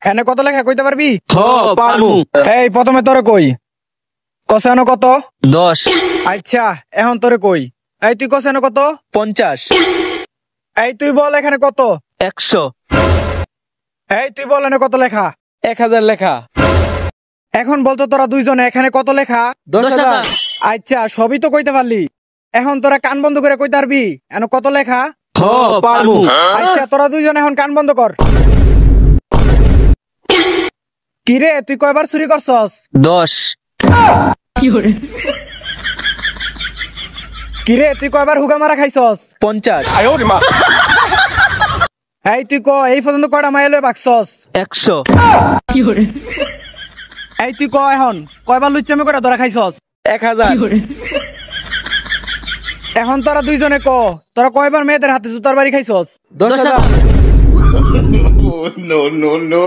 এনে কত লেখা কইতে পারবি? পারমু। এই প্রথমে তোরে কই কোসানো কত? 10 আচ্ছা এখন তোরে কই, এই তুই কোসানো কত? 50 এই তুই বল এখানে কত? 100 এই তুই বল এনে কত লেখা? 1000 লেখা। এখন বলতো তোরা দুইজনে এখানে কত লেখা? 10,000 আচ্ছা সবই তো কইতে পারলি, এখন তোরা কান বন্ধ করে কইতে পারবি এনে কত লেখা? পারমু। আচ্ছা তোরা দুইজন এখন কান বন্ধ কর। কিরে তুই কয়বার চুরি করছস? 10 কিরে তুই কয়বার হুগা মারা খাইছস? 50 এই তুই এই পর্যন্ত কয়টা মাইল বাকছস? 100 এই তুই এখন কয়বার লুচ্চামি করে ধরা খাইছস? 1000 এখন তোরা দুইজনে তোরা কয়বার মেয়েদের হাতে জুতার বাড়ি খাইছস? 10,000